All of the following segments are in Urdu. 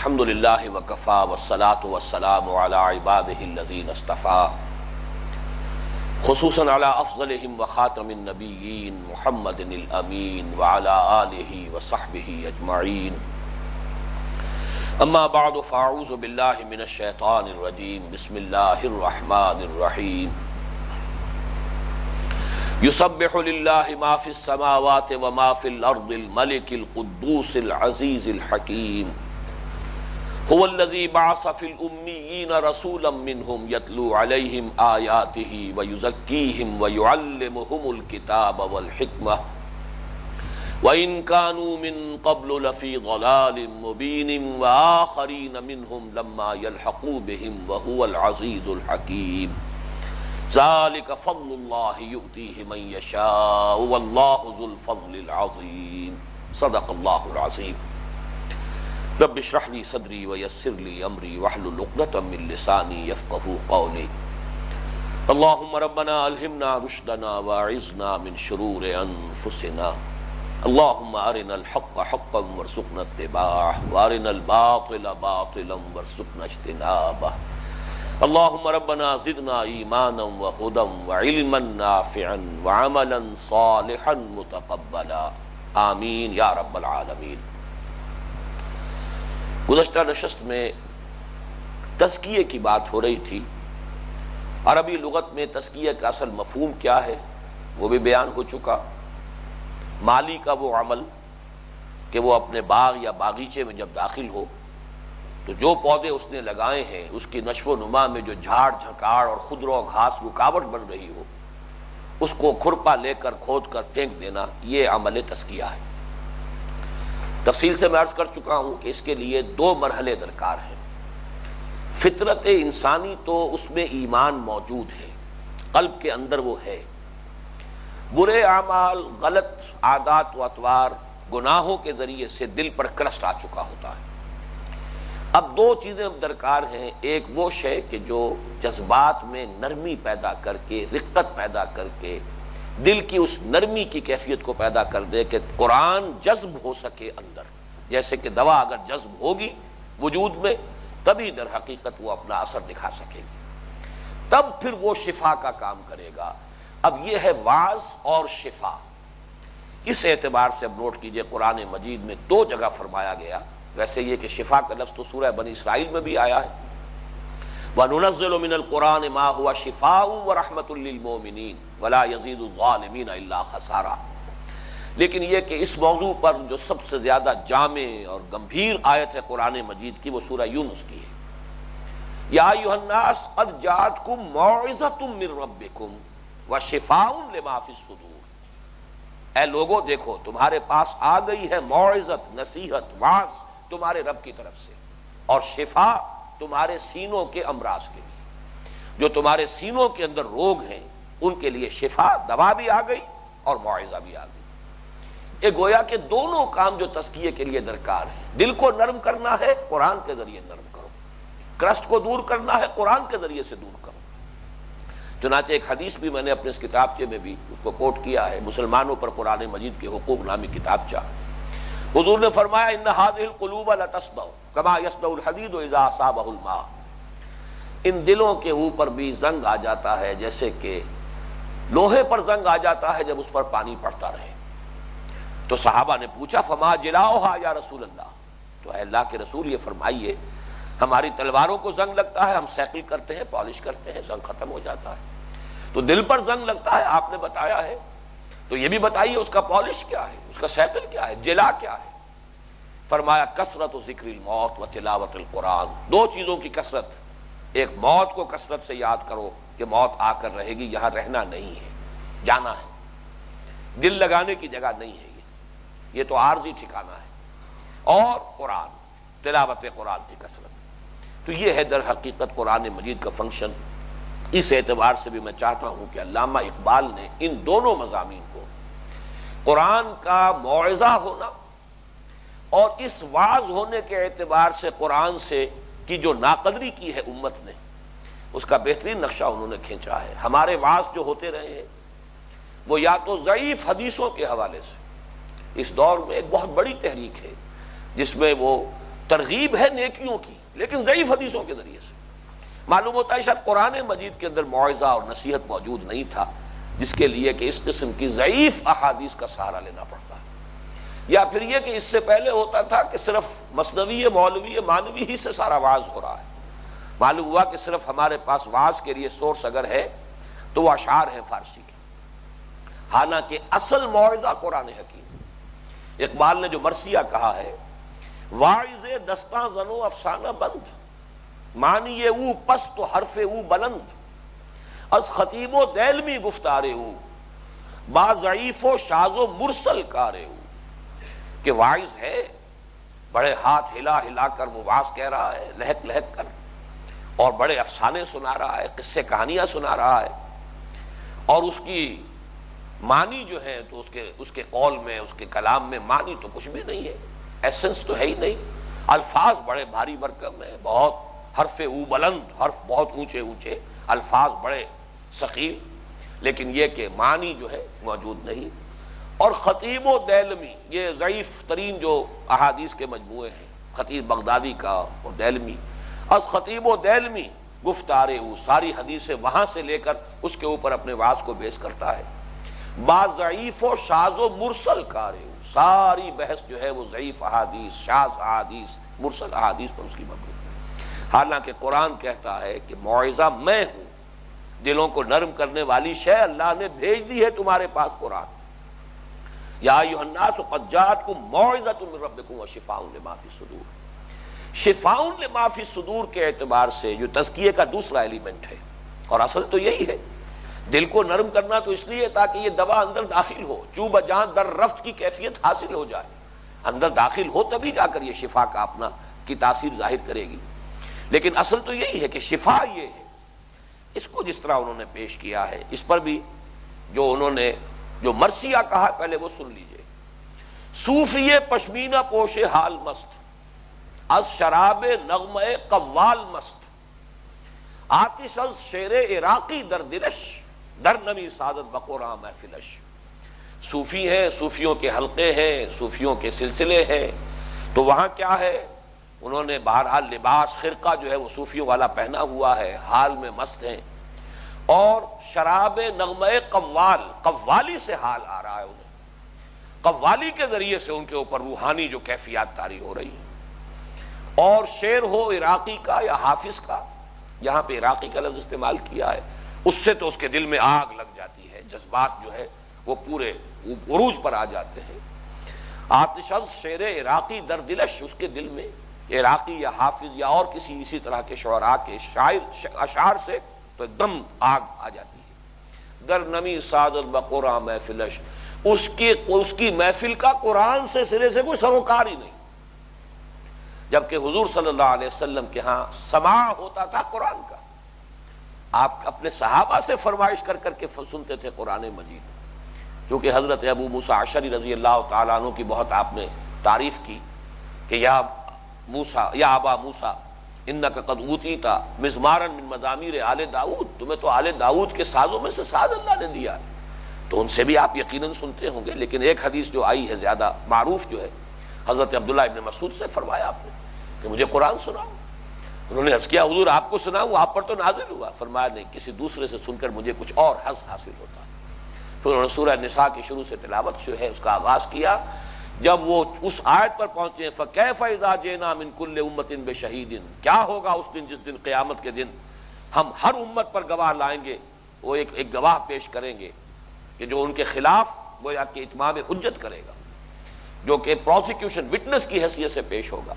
الحمد للہ وکفا والصلاة والسلام علی عباده الذین اصطفى خصوصا علی افضلهم وخاتم النبیین محمد الامین وعلی آلہ وصحبہ اجمعین اما بعد فاعوذ باللہ من الشیطان الرجیم بسم اللہ الرحمن الرحیم یسبح للہ ما فی السماوات وما فی الارض الملک القدوس العزیز الحکیم هو الذي بعث في الأميين رسولا منهم يتلو عليهم آياته ويزكيهم ويعلمهم الكتاب والحكمة وإن كانوا من قبل لفي ضلال مبين وآخرين منهم لما يلحقوا بهم وهو العزيز الحكيم ذلك فضل الله يؤتيه من يشاء والله ذو الفضل العظيم صدق الله العظيم رب اشرح لي صدري ويسر لي امري واحلل عقدة من لساني يفقهوا قولي اللهم ربنا الهمنا رشدنا واعذنا من شرور انفسنا اللهم ارنا الحق حقا وارزقنا اتباعه وارنا الباطل باطلا وارزقنا اجتنابه اللهم ربنا زدنا ایمانا وهدى وعلما نافعا وعملا صالحا متقبلا آمین یا رب العالمین۔ گزشتہ نشست میں تزکیے کی بات ہو رہی تھی۔ عربی لغت میں تزکیے کا اصل مفہوم کیا ہے وہ بھی بیان ہو چکا۔ مالی کا وہ عمل کہ وہ اپنے باغ یا باغیچے میں جب داخل ہو تو جو پودے اس نے لگائے ہیں اس کی نشو و نما میں جو جھاڑ جھکاڑ اور خضر و گھاس رکاوٹ بن رہی ہو اس کو کھرپا لے کر کھود کر پھینک دینا، یہ عمل تزکیہ ہے۔ تفصیل سے میں عرض کر چکا ہوں کہ اس کے لیے دو مرحلے درکار ہیں۔ فطرت انسانی تو اس میں ایمان موجود ہے، قلب کے اندر وہ ہے۔ برے اعمال، غلط عادات و اطوار، گناہوں کے ذریعے سے دل پر کرسٹ آ چکا ہوتا ہے۔ اب دو چیزیں درکار ہیں، ایک وہ شے کہ جو جذبات میں نرمی پیدا کر کے، رقت پیدا کر کے دل کی اس نرمی کی کیفیت کو پیدا کر دے کہ قرآن جذب ہو سکے اندر، جیسے کہ دوا اگر جذب ہوگی وجود میں تبھی در حقیقت وہ اپنا اثر دکھا سکے گی، تب پھر وہ شفا کا کام کرے گا۔ اب یہ ہے واعظ اور شفا۔ اس اعتبار سے اب نوٹ کیجئے قرآن مجید میں دو جگہ فرمایا گیا، ویسے یہ کہ شفا کا لفظ تو سورہ بنی اسرائیل میں بھی آیا ہے، وَنُنَزِّلُ مِنَ الْقُرْآنِ مَا هُوَ شِفَاءٌ وَرَحْمَةٌ لِّلْمُؤْمِنِينَ وَلَا يَزِيدُ الظَّالِمِينَ إِلَّا خَسَارًا۔ لیکن یہ کہ اس موضوع پر جو سب سے زیادہ جامع اور گمبھیر آیت ہے قرآن مجید کی وہ سورہ یونس کی ہے۔ یا ایھا الناس قد جاءتکم موعظۃ من ربکم وشفاء لما فی الصدور۔ اے لوگو دیکھو تمہارے پاس آ گئی ہے موعظت، نصیحت، واعظ تمہارے رب کی طرف سے، اور شفا تمہارے سینوں کے امراض کے لیے، جو تمہارے سینوں کے اندر روگ ہیں ان کے لیے شفا، دوا بھی آ گئی اور موعظہ بھی آ گئی۔ یہ گویا کہ دونوں کام جو تزکیے کے لیے درکار ہے، دل کو نرم کرنا ہے قرآن کے ذریعے نرم کرو، کرسٹ کو دور کرنا ہے قرآن کے ذریعے سے دور کرو۔ چنانچہ ایک حدیث بھی میں نے اپنے اس کتابچے میں بھی اس کو کوٹ کیا ہے، مسلمانوں پر قرآن مجید کے حقوق نامی کتابچہ۔ حضور نے فرمایا ان هذه القلوب لتصدع كما يصدع الحديد اذا اصابه الماء۔ ان دلوں کے اوپر بھی زنگ آ جاتا ہے جیسے کہ لوہے پر زنگ آ جاتا ہے جب اس پر پانی پڑتا رہے۔ تو صحابہ نے پوچھا فما جلاؤها یا رسول اللہ، تو اے اللہ کے رسول یہ فرمائیے ہماری تلواروں کو زنگ لگتا ہے، ہم سیکل کرتے ہیں، پالش کرتے ہیں، زنگ ختم ہو جاتا ہے، تو دل پر زنگ لگتا ہے آپ نے بتایا ہے، تو یہ بھی بتائیے اس کا پالش کیا ہے، اس کا سیکل کیا ہے، جلا کیا ہے؟ فرمایا کثرت ذکر الموت و تلاوت القرآن۔ دو چیزوں کی کثرت، ایک موت کو کثرت سے یاد کرو کہ موت آ کر رہے گی، یہاں رہنا نہیں ہے، جانا ہے، دل لگانے کی جگہ نہیں ہے، یہ تو عارضی ٹھکانہ ہے، اور قرآن، تلاوت قرآن کی کثرت۔ تو یہ ہے در حقیقت قرآن مجید کا فنکشن۔ اس اعتبار سے بھی میں چاہتا ہوں کہ علامہ اقبال نے ان دونوں مضامین کو، قرآن کا موعظہ ہونا اور اس واعظ ہونے کے اعتبار سے قرآن سے کی جو ناقدری کی ہے امت نے، اس کا بہترین نقشہ انہوں نے کھینچا ہے۔ ہمارے واعظ جو ہوتے رہے ہیں وہ یا تو ضعیف حدیثوں کے حوالے سے، اس دور میں ایک بہت بڑی تحریک ہے جس میں وہ ترغیب ہے نیکیوں کی، لیکن ضعیف حدیثوں کے ذریعے سے معلوم ہوتا ہے شاید قرآن مجید کے اندر موعظہ اور نصیحت موجود نہیں تھا، جس کے لیے کہ اس قسم کی ضعیف احادیث کا سہارا لینا پڑتا ہے، یا پھر یہ کہ اس سے پہلے ہوتا تھا کہ صرف مثنوی مولوی مانوی ہی سے سارا وعظ ہو رہا ہے۔ معلوم ہوا کہ صرف ہمارے پاس وعظ کے لیے سورس اگر ہے تو وہ اشعار ہیں فارسی کے، حالانکہ اصل موعظہ قرآن حکیم۔ اقبال نے جو مرثیہ کہا ہے، واعظ دستاں زنو افسانہ بند، معنی او پس تو حرف او بلند، از خطیب و دیلمی گفتار او، با ضعیف و شاذ و مرسل کار او، کہ واعظ ہے، بڑے ہاتھ ہلا ہلا کر وہ واعظ کہہ رہا ہے، لہک لہک کر، اور بڑے افسانے سنا رہا ہے، قصے کہانیاں سنا رہا ہے، اور اس کی معنی جو ہے تو اس کے قول میں، اس کے کلام میں معنی تو کچھ بھی نہیں ہے، ایسنس تو ہے ہی نہیں، الفاظ بڑے بھاری بھرکم ہیں، بہت حرف او بلند، حرف بہت اونچے اونچے، الفاظ بڑے ثقیل، لیکن یہ کہ معنی جو ہے موجود نہیں۔ اور خطیب و دیلمی، یہ ضعیف ترین جو احادیث کے مجموعے ہیں، خطیب بغدادی کا اور دیلمی، از خطیب و دیلمی گفتار او، ساری حدیثیں وہاں سے لے کر اس کے اوپر اپنے وعظ کو بیس کرتا ہے، با ضعیف و شاذ و مرسل کار او، ساری بحث جو ہے وہ ضعیف احادیث، شاذ احادیث، مرسل احادیث پر اس کی مبنی ہے، حالانکہ قرآن کہتا ہے کہ موعظہ میں ہوں، دلوں کو نرم کرنے والی شے اللہ نے بھیج دی ہے تمہارے پاس قرآن۔ یا ایھا الناس قد جاءتکم موعظۃ من ربکم وشفاء لما فی الصدور، شفاء لما فی الصدور کے اعتبار سے جو تزکیے کا دوسرا ایلیمنٹ ہے، اور اصل تو یہی ہے، دل کو نرم کرنا تو اس لیے تاکہ یہ دوا اندر داخل ہو، چوب جان در رفت کی کیفیت حاصل ہو جائے، اندر داخل ہو تبھی جا کر یہ شفا کا اپنا کی تاثیر ظاہر کرے گی، لیکن اصل تو یہی ہے کہ شفا یہ ہے۔ اس کو جس طرح انہوں نے پیش کیا ہے، اس پر بھی جو انہوں نے جو مرثیہ کہا پہلے وہ سن لیجئے۔ صوفی پشمینہ پوش حال مست، از شراب نغمہ قوال مست، آتش از شیر عراقی در دلش، در نمی سعادت بقرآن محفلش۔ صوفی ہیں، صوفیوں کے حلقے ہیں، صوفیوں کے سلسلے ہیں، تو وہاں کیا ہے، انہوں نے بہرحال لباس خرقہ جو ہے وہ صوفیوں والا پہنا ہوا ہے، حال میں مست ہیں، اور شراب نغمہ قوال، قوالی سے حال آ رہا ہے انہیں، قوالی کے ذریعے سے ان کے اوپر روحانی جو کیفیات طاری ہو رہی ہیں، اور شعر ہو عراقی کا یا حافظ کا، یہاں پہ عراقی کا لفظ استعمال کیا ہے، اس سے تو اس کے دل میں آگ لگ جاتی ہے، جذبات جو ہے وہ پورے عروج پر آ جاتے ہیں۔ آتش از شعر عراقی در دلش، اس کے دل میں عراقی یا حافظ یا اور کسی اسی طرح کے شعراء کے اشعار سے تو ایک دم آگ آ جاتی ہے۔ در نمی سعادت بقرآن محفلش، اس کی محفل کا قرآن سے سرے سے کوئی سروکار ہی نہیں، جبکہ حضور صلی اللہ علیہ وسلم کے ہاں سماع ہوتا تھا قرآن کا، آپ اپنے صحابہ سے فرمائش کر کر کے سنتے تھے قرآن مجید، کیونکہ حضرت ابو موسیٰ اشعری رضی اللہ تعالیٰ عنہ کی بہت آپ نے تعریف کی کہ یا موسیٰ یا ابا موسیٰ انک قد اوتیت مزمارا من مزامیر آل داؤد، تمہیں تو آل داؤد کے سازوں میں سے ساز اللہ نے دیا ہے، تو ان سے بھی آپ یقیناً سنتے ہوں گے، لیکن ایک حدیث جو آئی ہے زیادہ معروف جو ہے، حضرت عبداللہ ابن مسعود سے فرمایا آپ نے کہ مجھے قرآن سناؤ، انہوں نے عرض کیا حضور آپ کو سناؤں، آپ پر تو نازل ہوا، فرمایا نہیں، کسی دوسرے سے سن کر مجھے کچھ اور حظ حاصل ہوتا ہے۔ پھر انہوں نے سورہ نساء کی شروع سے تلاوت جو ہے اس کا آغاز کیا، جب وہ اس آیت پر پہنچے فَكَيْفَ إِذَا جِئْنَا مِن كُلِّ أُمَّةٍ بِشَهِيدٍ، کیا ہوگا اس دن جس دن قیامت کے دن ہم ہر امت پر گواہ لائیں گے، وہ ایک گواہ پیش کریں گے کہ جو ان کے خلاف گویا کہ اتمام حجت کرے گا، جو کہ پروسیکیوشن وٹنس کی حیثیت سے پیش ہوگا۔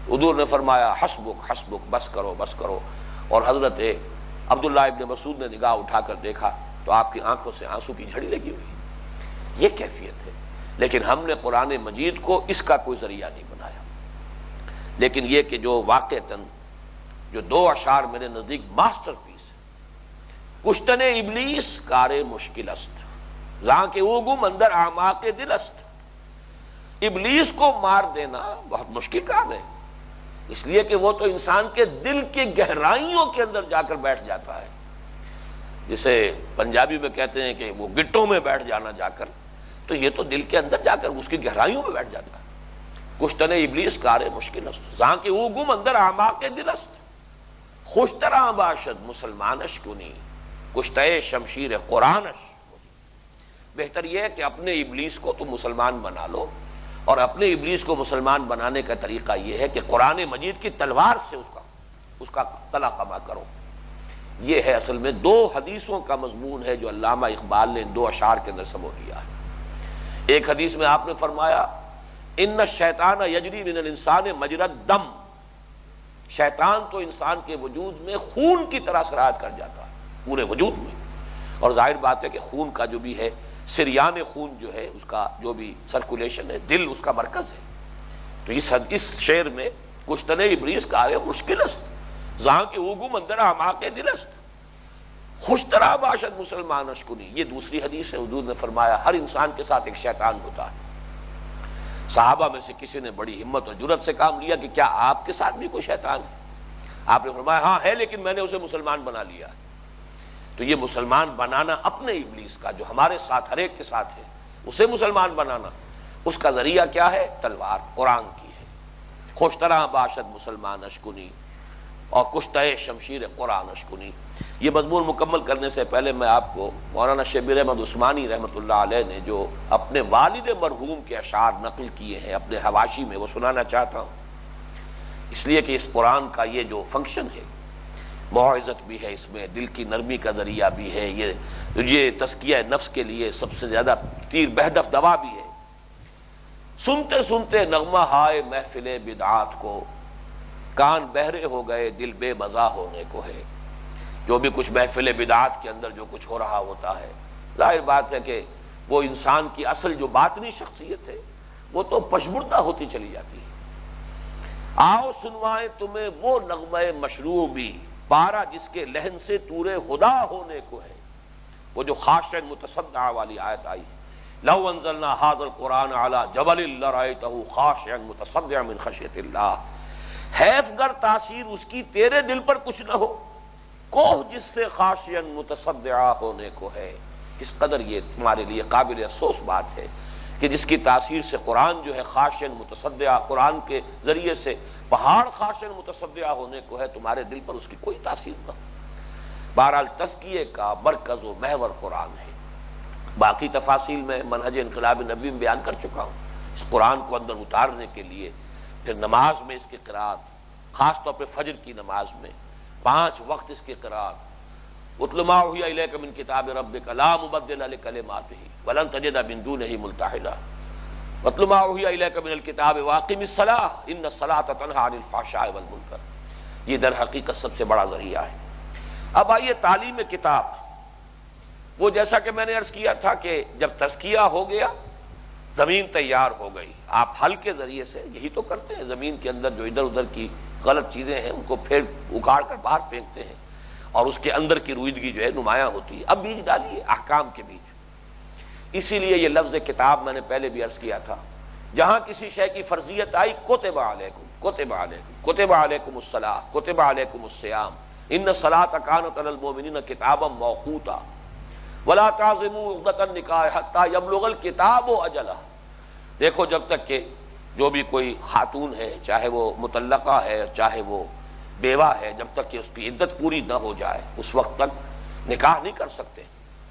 حضور نے فرمایا حسبک حسبک، بس کرو بس کرو، اور حضرت عبداللہ ابن مسعود نے نگاہ اٹھا کر دیکھا تو آپ کی آنکھوں سے آنسو کی جھڑی لگی ہوئی، یہ کیفیت ہے۔ لیکن ہم نے قرآن مجید کو اس کا کوئی ذریعہ نہیں بنایا، لیکن یہ کہ جو واقعتاً جو دو اشعار میرے نزدیک ماسٹر پیس، کشتن ابلیس کار مشکل است، زاں کے اوگم اندر اعماق دل است، ابلیس کو مار دینا بہت مشکل کام ہے، اس لیے کہ وہ تو انسان کے دل کی گہرائیوں کے اندر جا کر بیٹھ جاتا ہے، جسے پنجابی میں کہتے ہیں کہ وہ گٹوں میں بیٹھ جانا جا کر، تو یہ تو دل کے اندر جا کر اس کی گہرائیوں میں بیٹھ جاتا ہے۔ کشتن ابلیس کار مشکل است زاں کہ او گم اندر اعماق دل است خوشترا باشد مسلمانش کنی کشتہ شمشیر قرآنش. بہتر یہ ہے کہ اپنے ابلیس کو تم مسلمان بنا لو، اور اپنے ابلیس کو مسلمان بنانے کا طریقہ یہ ہے کہ قرآن مجید کی تلوار سے اس کا تلا قما کرو. یہ ہے اصل میں دو حدیثوں کا مضمون ہے جو علامہ اقبال نے ان دو اشعار کے اندر سمو لیا ہے. ایک حدیث میں آپ نے فرمایا ان الشیطان یجری من الانسان مجری الدم، شیطان تو انسان کے وجود میں خون کی طرح سرایت کر جاتا ہے پورے وجود میں. اور ظاہر بات ہے کہ خون کا جو بھی ہے سریان خون جو ہے اس کا جو بھی سرکولیشن ہے، دل اس کا مرکز ہے. تو اس شعر میں کشتن ابلیس کا ہے مشکل است زاں کہ اوگم اندر اعماق دل است خوشترا باشد مسلمان اشکنی. یہ دوسری حدیث ہے. حضور نے فرمایا ہر انسان کے ساتھ ایک شیطان ہوتا ہے. صحابہ میں سے کسی نے بڑی ہمت اور جرأت سے کام لیا کہ کیا آپ کے ساتھ بھی کوئی شیطان ہے؟ آپ نے فرمایا ہاں ہے، لیکن میں نے اسے مسلمان بنا لیا. تو یہ مسلمان بنانا اپنے ابلیس کا جو ہمارے ساتھ ہر ایک کے ساتھ ہے اسے مسلمان بنانا، اس کا ذریعہ کیا ہے؟ تلوار قرآن کی ہے. خوشترا باشد مسلمان اشکنی اور کشتہ شمشیر قرآن اشکنی. یہ مضمون مکمل کرنے سے پہلے میں آپ کو مولانا شبیر احمد عثمانی رحمۃ اللہ علیہ نے جو اپنے والد مرحوم کے اشعار نقل کیے ہیں اپنے حواشی میں وہ سنانا چاہتا ہوں، اس لیے کہ اس قرآن کا یہ جو فنکشن ہے موعظت بھی ہے، اس میں دل کی نرمی کا ذریعہ بھی ہے، یہ تزکیہ نفس کے لیے سب سے زیادہ تیر بہدف دوا بھی ہے. سنتے سنتے نغمہ ہائے محفل بدعات کو کان بہرے ہو گئے دل بے مزہ ہونے کو ہے. جو بھی کچھ محفل بدعات کے اندر جو کچھ ہو رہا ہوتا ہے، ظاہر بات ہے کہ وہ انسان کی اصل جو باطنی شخصیت ہے وہ تو پشمردہ ہوتی چلی جاتی ہے. آؤ سنوائیں تمہیں وہ نغمہ مشروع بھی پارا جس کے لہن سے طور خدا ہونے کو ہے. وہ جو خاشع متصدع والی آیت آئی، لو انزلنا ھذا القرآن علی جبل لرأیتہ خاشعا متصدعا من خشیۃ اللہ. حیف گر تاثیر اس کی تیرے دل پر کچھ نہ ہو، کوہ جس سے خاشعا متصدعا ہونے کو ہے. کس قدر یہ تمہارے لیے قابل افسوس بات ہے کہ جس کی تاثیر سے قرآن جو ہے خاشعا متصدعا، قرآن کے ذریعے سے پہاڑ خاشعا متصدعا ہونے کو ہے، تمہارے دل پر اس کی کوئی تاثیر نہ ہو. بہرحال تزکیے کا مرکز و محور قرآن ہے. باقی تفاصیل میں منہج انقلاب نبی میں بیان کر چکا ہوں. اس قرآن کو اندر اتارنے کے لیے پھر نماز میں اس کی قرات، خاص طور پہ فجر کی نماز میں 5 وقت اس کی قرات، اتل ما اوحی الیک من کتاب ربک لا مبدل لکلماتہ ولن تجد من دونہ ملتحدا واتل ما اوحی الیک من الکتاب واقم الصلاۃ ان الصلاۃ تنہی عن الفحشاء والمنکر. یہ در حقیقت سب سے بڑا ذریعہ ہے. اب آئیے تعلیم کتاب. وہ جیسا کہ میں نے عرض کیا تھا کہ جب تزکیہ ہو گیا زمین تیار ہو گئی، آپ حل کے ذریعے سے یہی تو کرتے ہیں، زمین کے اندر جو ادھر ادھر کی غلط چیزیں ہیں ان کو پھر اکھاڑ کر باہر پھینکتے ہیں اور اس کے اندر کی رویدگی جو ہے نمایاں ہوتی ہے. اب بیج ڈالیے احکام کے بیج. اسی لیے یہ لفظ کتاب میں نے پہلے بھی عرض کیا تھا، جہاں کسی شے کی فرضیت آئی کتب علیکم کتب علیکم کتب علیکم الصلاۃ کتب علیکم الصیام ان الصلاۃ کانت علی المؤمنین کتابا موقوتا ولا تعزموا عقدۃ النکاح حتی یبلغ الکتاب اجلہ. دیکھو جب تک کہ جو بھی کوئی خاتون ہے، چاہے وہ مطلقہ ہے چاہے وہ بیوہ ہے، جب تک کہ اس کی عدت پوری نہ ہو جائے اس وقت تک نکاح نہیں کر سکتے،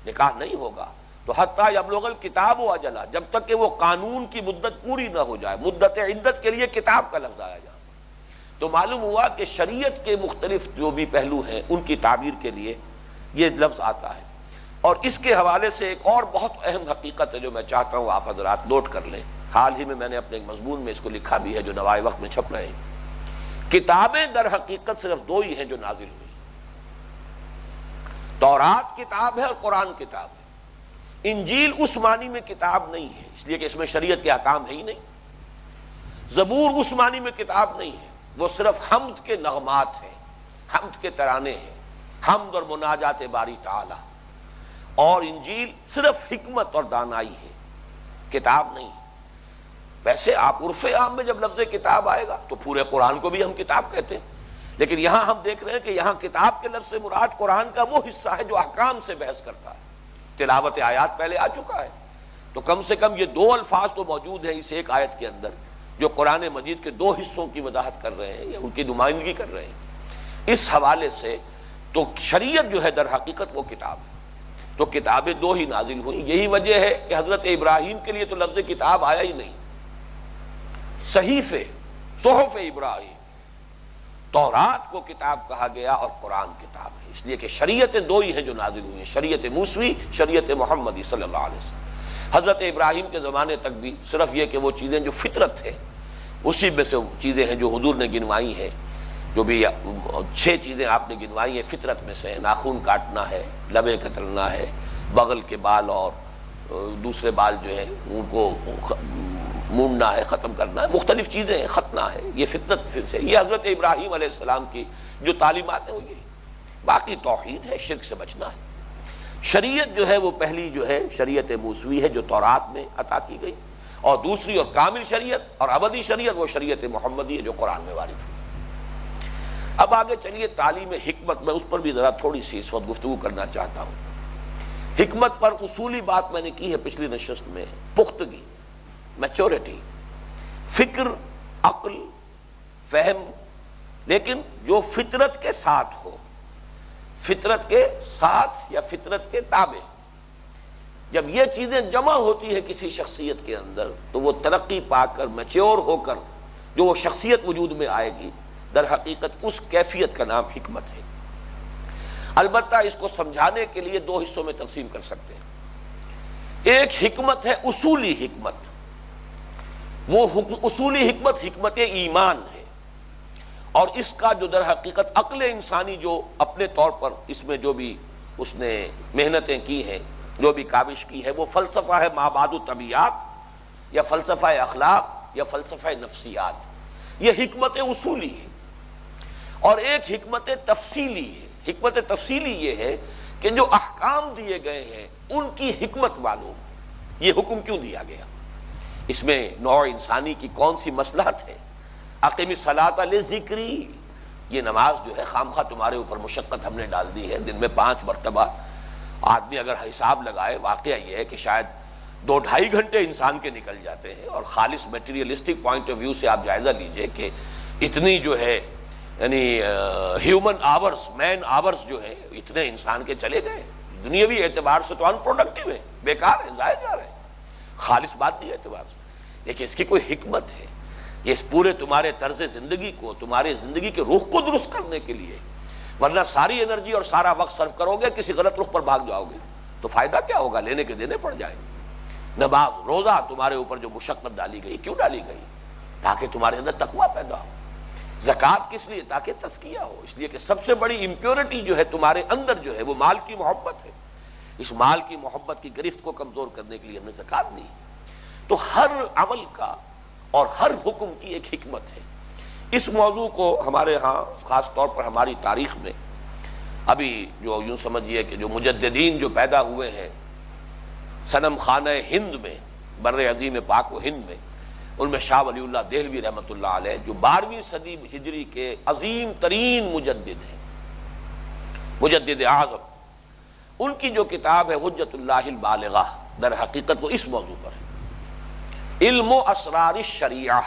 نکاح نہیں ہوگا. تو حتی یبلغ الکتاب اجلہ، جب تک کہ وہ قانون کی مدت پوری نہ ہو جائے. مدت عدت کے لیے کتاب کا لفظ آیا جائے. تو معلوم ہوا کہ شریعت کے مختلف جو بھی پہلو ہیں ان کی تعبیر کے لیے یہ لفظ آتا ہے. اور اس کے حوالے سے ایک اور بہت اہم حقیقت ہے جو میں چاہتا ہوں آپ حضرات نوٹ کر لیں. حال ہی میں نے اپنے ایک مضمون میں اس کو لکھا بھی ہے جو نوائے وقت میں چھپ رہے ہیں. کتابیں در حقیقت صرف 2 ہی ہیں جو نازل ہوئی، تورات کتاب ہے اور قرآن کتاب ہے. انجیل اس معنی میں کتاب نہیں ہے، اس لیے کہ اس میں شریعت کے احکام ہے ہی نہیں. زبور اس معنی میں کتاب نہیں ہے، وہ صرف حمد کے نغمات ہیں، حمد کے ترانے ہیں، حمد اور مناجات باری تعالی. اور انجیل صرف حکمت اور دانائی ہے، کتاب نہیں. ویسے آپ عرف عام میں جب لفظ کتاب آئے گا تو پورے قرآن کو بھی ہم کتاب کہتے ہیں، لیکن یہاں ہم دیکھ رہے ہیں کہ یہاں کتاب کے لفظ سے مراد قرآن کا وہ حصہ ہے جو احکام سے بحث کرتا ہے. تلاوت آیات پہلے آ چکا ہے، تو کم سے کم یہ 2 الفاظ تو موجود ہیں اس ایک آیت کے اندر جو قرآن مجید کے 2 حصوں کی وضاحت کر رہے ہیں یا ان کی نمائندگی کر رہے ہیں، اس حوالے سے تو شریعت جو ہے در حقیقت وہ کتاب ہے۔ تو کتابیں 2 ہی نازل ہوئیں، یہی وجہ ہے کہ حضرت ابراہیم کے لیے تو لفظ کتاب آیا ہی نہیں، صحیفے، صحف ابراہیم، تورات کو کتاب کہا گیا اور قرآن کتاب ہے، اس لیے کہ شریعتیں 2 ہی ہیں جو نازل ہوئی ہیں، شریعت موسوی، شریعت محمدی صلی اللہ علیہ وسلم۔ حضرت ابراہیم کے زمانے تک بھی صرف یہ کہ وہ چیزیں جو فطرت ہے اسی میں سے چیزیں ہیں جو حضور نے گنوائی ہیں، جو بھی 6 چیزیں آپ نے گنوائی ہیں فطرت میں سے، ناخن کاٹنا ہے، لبیں کترنا ہے، بغل کے بال اور دوسرے بال جو ہیں ان کو مونڈنا ہے، ختم کرنا ہے، مختلف چیزیں ہیں، ختنہ ہے، یہ فطرت سے، یہ حضرت ابراہیم علیہ السلام کی جو تعلیمات ہیں وہ یہ، باقی توحید ہے، شرک سے بچنا ہے۔ شریعت جو ہے وہ پہلی جو ہے شریعت موسوی ہے جو تورات میں عطا کی گئی، اور دوسری اور کامل شریعت اور ابدی شریعت وہ شریعت محمدی ہے جو قرآن میں وارد ہوئی۔ اب آگے چلیے تعلیم حکمت، میں اس پر بھی ذرا تھوڑی سی اس وقت گفتگو کرنا چاہتا ہوں۔ حکمت پر اصولی بات میں نے کی ہے پچھلی نشست میں، پختگی، میچورٹی، فکر، عقل، فہم، لیکن جو فطرت کے ساتھ ہو، فطرت کے ساتھ یا فطرت کے تابع۔ جب یہ چیزیں جمع ہوتی ہے کسی شخصیت کے اندر تو وہ ترقی پا کر میچور ہو کر جو وہ شخصیت وجود میں آئے گی، در حقیقت اس کیفیت کا نام حکمت ہے۔ البتہ اس کو سمجھانے کے لیے 2 حصوں میں تقسیم کر سکتے ہیں۔ ایک حکمت ہے اصولی حکمت، وہ اصولی حکمت حکمت ایمان ہے، اور اس کا جو در حقیقت عقل انسانی جو اپنے طور پر اس میں جو بھی اس نے محنتیں کی ہیں، جو بھی کاوش کی ہے، وہ فلسفہ ہے مابعد الطبیعات یا فلسفہ اخلاق یا فلسفہ نفسیات، یہ حکمت اصولی ہے۔ اور ایک حکمت تفصیلی ہے۔ حکمت تفصیلی یہ ہے کہ جو احکام دیے گئے ہیں ان کی حکمت معلوم، یہ حکم کیوں دیا گیا، اس میں نوع انسانی کی کون سی مصلحت ہے۔ اقیم الصلاۃ لذکری، یہ نماز جو ہے خامخواہ تمہارے اوپر مشقت ہم نے ڈال دی ہے، دن میں 5 مرتبہ آدمی اگر حساب لگائے، واقعہ یہ ہے کہ شاید 2-2.5 گھنٹے انسان کے نکل جاتے ہیں، اور خالص میٹیریلسٹک پوائنٹ آف ویو سے آپ جائزہ لیجئے کہ اتنی جو ہے یعنی ہیومن آورز، مین آورز جو ہے اتنے انسان کے چلے گئے، دنیاوی اعتبار سے تو ان پروڈکٹیو ہے، بیکار ہے، ضائع جا رہے ہیں، خالص بات نہیں اعتبار سے، لیکن اس کی کوئی حکمت ہے، یہ اس پورے تمہارے طرز زندگی کو، تمہارے زندگی کے رخ کو درست کرنے کے لیے، ورنہ ساری انرجی اور سارا وقت صرف کرو گے کسی غلط رخ پر بھاگ جاؤ گے تو فائدہ کیا ہوگا، لینے کے دینے پڑ جائیں گے۔ نماز، روزہ تمہارے اوپر جو مشقت ڈالی گئی، کیوں ڈالی گئی؟ تاکہ تمہارے اندر تقویٰ پیدا ہو۔ زکوٰۃ کس لیے؟ تاکہ تزکیہ ہو، اس لیے کہ سب سے بڑی امپیورٹی جو ہے تمہارے اندر جو ہے وہ مال کی محبت ہے، اس مال کی محبت کی گرفت کو کمزور کرنے کے لیے ہم نے زکوٰۃ دی۔ تو ہر عمل کا اور ہر حکم کی ایک حکمت ہے۔ اس موضوع کو ہمارے ہاں خاص طور پر ہماری تاریخ میں ابھی جو یوں سمجھیے کہ جو مجددین جو پیدا ہوئے ہیں صنم خانہ ہند میں، بر عظیم پاک و ہند میں، ان میں شاہ ولی اللہ دہلوی رحمۃ اللہ علیہ جو 12ویں صدی ہجری کے عظیم ترین مجدد ہیں، مجدد اعظم، ان کی جو کتاب ہے حجت اللہ البالغہ، در حقیقت وہ اس موضوع پر ہے، علم و اسرار الشریعہ،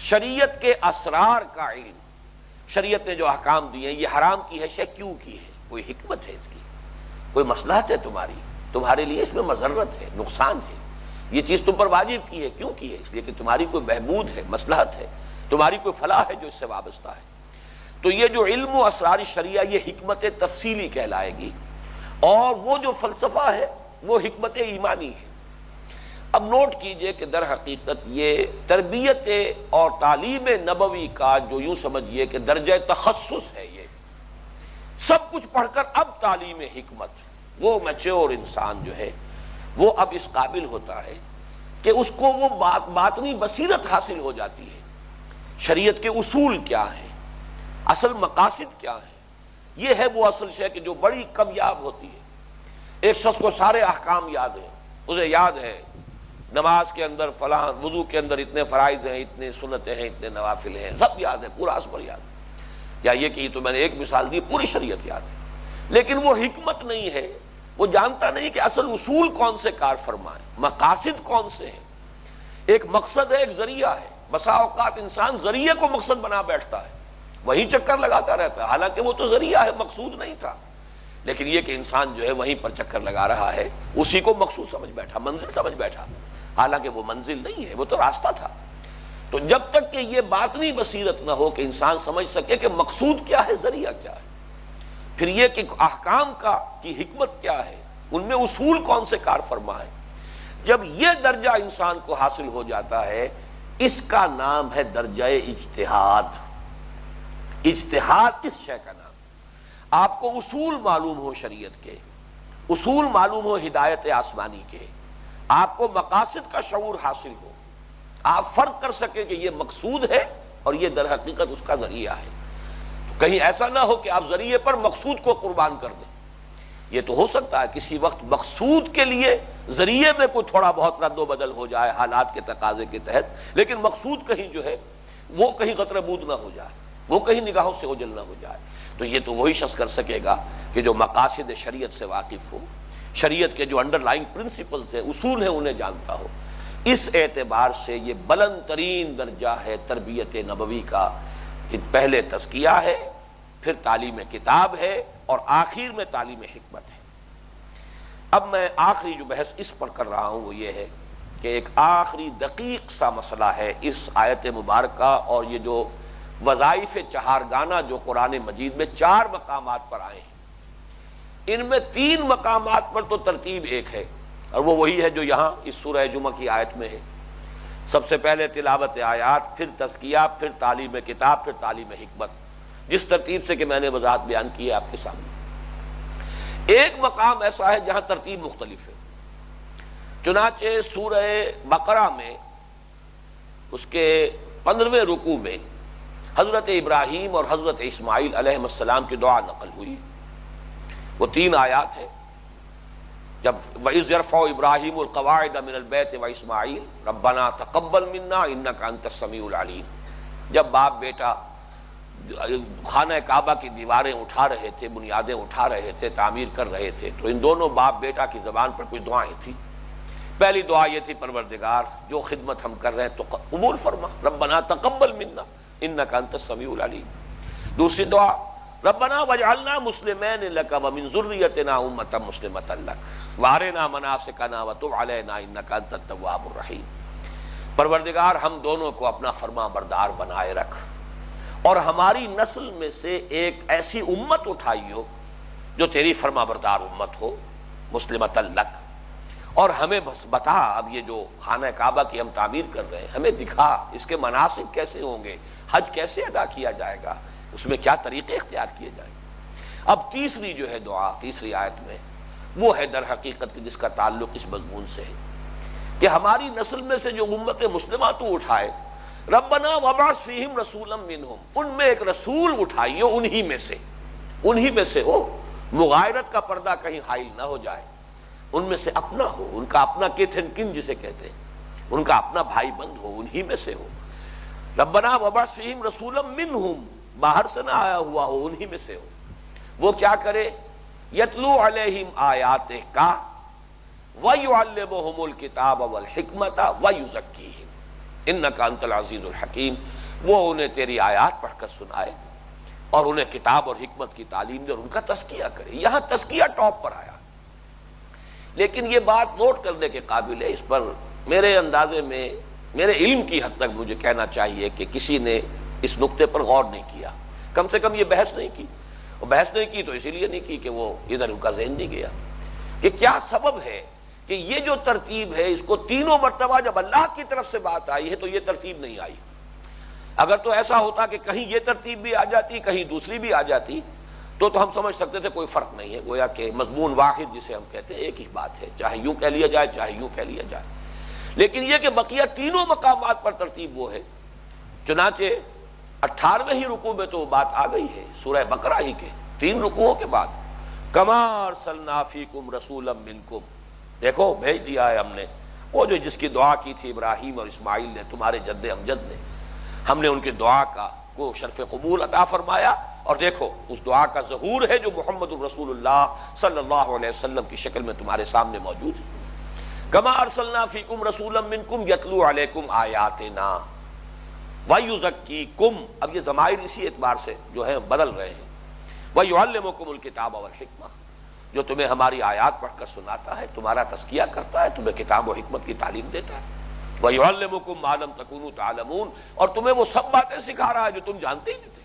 شریعت کے اسرار کا علم۔ شریعت نے جو احکام دیے ہیں، یہ حرام کی ہے شے کیوں کی ہے، کوئی حکمت ہے اس کی، کوئی مصلحت ہے تمہارے لیے اس میں مضرت ہے، نقصان ہے، یہ چیز تم پر واجب کی ہے، کیوں کی ہے؟ اس لیے کہ تمہاری کوئی بہبود ہے، مصلحت ہے، تمہاری کوئی فلاح ہے جو اس سے وابستہ ہے۔ تو یہ جو علم و اسرار الشریعہ یہ حکمت تفصیلی کہلائے گی، اور وہ جو فلسفہ ہے وہ حکمت ایمانی ہے۔ اب نوٹ کیجئے کہ در حقیقت یہ تربیت اور تعلیم نبوی کا جو یوں سمجھیے کہ درجہ تخصص ہے، یہ سب کچھ پڑھ کر اب تعلیم حکمت، وہ میچور انسان جو ہے وہ اب اس قابل ہوتا ہے کہ اس کو وہ باطنی بصیرت حاصل ہو جاتی ہے، شریعت کے اصول کیا ہیں، اصل مقاصد کیا ہیں۔ یہ ہے وہ اصل شے کہ جو بڑی کمیاب ہوتی ہے۔ ایک شخص کو سارے احکام یاد ہیں، اسے یاد ہے نماز کے اندر فلاں، وضو کے اندر اتنے فرائض ہیں، اتنے سنتیں ہیں، اتنے نوافل ہیں، سب یاد ہے، پورا اصل یاد ہے، یا یہ کہ تو میں نے ایک مثال دی، پوری شریعت یاد ہے، لیکن وہ حکمت نہیں ہے، وہ جانتا نہیں کہ اصل اصول کون سے کار فرمائیں، مقاصد کون سے ہیں۔ ایک مقصد ہے، ایک ذریعہ ہے. بسا اوقات انسان ذریعے کو مقصد بنا بیٹھتا ہے، وہیں چکر لگاتا رہتا ہے، حالانکہ وہ تو ذریعہ ہے، مقصود نہیں تھا. لیکن یہ کہ انسان جو ہے وہیں پر چکر لگا رہا ہے، اسی کو مقصود سمجھ بیٹھا، منزل سمجھ بیٹھا، حالانکہ وہ منزل نہیں ہے، وہ تو راستہ تھا. تو جب تک کہ یہ باطنی بصیرت نہ ہو کہ انسان سمجھ سکے کہ مقصود کیا ہے، ذریعہ کیا ہے، پھر یہ کہ احکام کی حکمت کیا ہے، ان میں اصول کون سے کار فرما ہے، جب یہ درجہ انسان کو حاصل ہو جاتا ہے، اس کا نام ہے درجہ اجتہاد. اجتہاد اس شے کا نام. آپ کو اصول معلوم ہو شریعت کے، اصول معلوم ہو ہدایت آسمانی کے، آپ کو مقاصد کا شعور حاصل ہو، آپ فرق کر سکیں کہ یہ مقصود ہے اور یہ در حقیقت اس کا ذریعہ ہے. کہیں ایسا نہ ہو کہ آپ ذریعے پر مقصود کو قربان کر دیں. یہ تو ہو سکتا ہے کسی وقت مقصود کے لیے ذریعے میں کوئی تھوڑا بہت رد و بدل ہو جائے حالات کے تقاضے کے تحت، لیکن مقصود کہیں جو ہے وہ کہیں قطربود نہ ہو جائے، وہ کہیں نگاہوں سے اوجھل نہ ہو جائے. تو یہ تو وہی شخص کر سکے گا کہ جو مقاصد شریعت سے واقف ہو، شریعت کے جو انڈر لائنگ پرنسپلز ہیں، اصول ہیں، انہیں جانتا ہو. اس اعتبار سے یہ بلند ترین درجہ ہے تربیت نبوی کا، کہ پہلے تزکیہ ہے، پھر تعلیم کتاب ہے، اور آخر میں تعلیم حکمت ہے. اب میں آخری جو بحث اس پر کر رہا ہوں وہ یہ ہے کہ ایک آخری دقیق سا مسئلہ ہے اس آیت مبارکہ اور یہ جو وظائف چہارگانہ جو قرآن مجید میں 4 مقامات پر آئے ہیں، ان میں 3 مقامات پر تو ترتیب ایک ہے، اور وہ وہی ہے جو یہاں اس سورہ جمعہ کی آیت میں ہے. سب سے پہلے تلاوت آیات، پھر تزکیہ، پھر تعلیم کتاب، پھر تعلیم حکمت، جس ترتیب سے کہ میں نے وضاحت بیان کی ہے آپ کے سامنے. ایک مقام ایسا ہے جہاں ترتیب مختلف ہے. چنانچہ سورہ بقرہ میں اس کے 15ویں رکوع میں حضرت ابراہیم اور حضرت اسماعیل علیہ السلام کی دعا نقل ہوئی. وہ 3 آیات ہیں. جب وَإِذْ يَرْفَعُ إِبْرَاهِيمُ الْقَوَاعِدَ مِنَ الْبَيْتِ وَإِسْمَاعِيلُ رَبَّنَا تَقَبَّلْ مِنَّا إِنَّكَ أَنْتَ السَّمِيعُ الْعَلِيمُ. جب باپ بیٹا خانہ کعبہ کی دیواریں اٹھا رہے تھے، بنیادیں اٹھا رہے تھے، تعمیر کر رہے تھے، تو ان دونوں باپ بیٹا کی زبان پر کچھ دعائیں تھیں. پہلی دعا یہ تھی، پروردگار جو خدمت ہم کر رہے ہیں تو قبول فرما، ربنا تقبل منا انک انت السمیع العلیم. دوسری دعا، ربنا واجعلنا مسلمین لک ومن ذریتنا امۃ مسلمۃ لک وارنا مناسکنا وتب علینا انک انت التواب الرحیم. پروردگار ہم دونوں کو اپنا فرما بردار بنائے رکھ، اور ہماری نسل میں سے ایک ایسی امت اٹھائی ہو جو تیری فرما بردار امت ہو، مسلمۃ لک. اور ہمیں بتا، اب یہ جو خانہ کعبہ کی ہم تعمیر کر رہے ہیں، ہمیں دکھا اس کے مناسک کیسے ہوں گے، حج کیسے ادا کیا جائے گا، اس میں کیا طریقے اختیار کیے جائیں گے. اب تیسری جو ہے دعا تیسری آیت میں، وہ ہے در حقیقت جس کا تعلق اس مضمون سے ہے کہ ہماری نسل میں سے جو امت مسلمہ تو اٹھائے، ربنا وابعث فیہم رسولا منہم، ان میں ایک رسول اٹھائیے، انہی میں سے ہو، مغایرت کا پردہ کہیں حائل نہ ہو جائے، ان میں سے اپنا ہو، ان کا اپنا کیتھ اینڈ کن جسے کہتے ہیں، ان کا اپنا بھائی بند ہو، انہی میں سے ہو. ربنا وابعث فیہم رسولا منہم، باہر سے نہ آیا ہوا ہو، انہی میں سے ہو. وہ کیا کرے، یتلو علیہم آیاتک ویعلمہم الکتاب والحکمت ویزکیہم انک انت العزیز الحکیم. وہ انہیں تیری آیات پڑھ کر سنائے اور انہیں کتاب اور حکمت کی تعلیم دے اور ان کا تزکیہ کرے. یہاں تزکیہ ٹاپ پر آیا. لیکن یہ بات نوٹ کرنے کے قابل ہے، اس پر میرے اندازے میں، میرے علم کی حد تک مجھے کہنا چاہیے کہ کسی نے اس نقطے پر غور نہیں کیا، کم سے کم یہ بحث نہیں کی. اور بحث نہیں کی تو اسی لیے نہیں کی کہ وہ ادھر ان کا ذہن نہیں گیا کہ کیا سبب ہے کہ یہ جو ترتیب ہے اس کو تینوں مرتبہ جب اللہ کی طرف سے بات آئی ہے تو یہ ترتیب نہیں آئی. اگر تو ایسا ہوتا کہ کہیں یہ ترتیب بھی آ جاتی کہیں دوسری بھی آ جاتی تو ہم سمجھ سکتے تھے کوئی فرق نہیں ہے، گویا کہ مضمون واحد جسے ہم کہتے ہیں ایک ہی بات ہے، چاہے یوں کہہ لیا جائے چاہے یوں کہہ لیا جائے. لیکن یہ کہ بقیہ تینوں مقامات پر ترتیب وہ ہے. چنانچہ 18ویں ہی رکوع میں تو بات آ گئی ہے سورہ بقرہ ہی کے 3 رکوعوں کے بعد، کما ارسلنا فیکم رسولا منکم، دیکھو بھیج دیا ہے ہم نے، وہ جو جس کی دعا کی تھی ابراہیم اور اسماعیل نے، تمہارے جد امجد نے، ہم نے ان کی دعا کو شرف قبول عطا فرمایا. اور دیکھو اس دعا کا ظہور ہے جو محمد رسول اللہ صلی اللہ علیہ وسلم کی شکل میں تمہارے سامنے موجود ہے. کما ارسلنا فیکم رسولا منکم یتلو علیکم آیاتنا ویزکیکم، اب یہ ضمائر اسی اعتبار سے جو ہے بدل رہے ہیں، ویعلمکم الکتاب والحکمہ، جو تمہیں ہماری آیات پڑھ کر سناتا ہے، تمہارا تزکیہ کرتا ہے، تمہیں کتاب و حکمت کی تعلیم دیتا ہے، وَيُعَلِّمُكُم مَّا لَمْ تَكُونُوا تَعْلَمُونَ، اور تمہیں وہ سب باتیں سکھا رہا ہے جو تم جانتے ہی نہیں تھے۔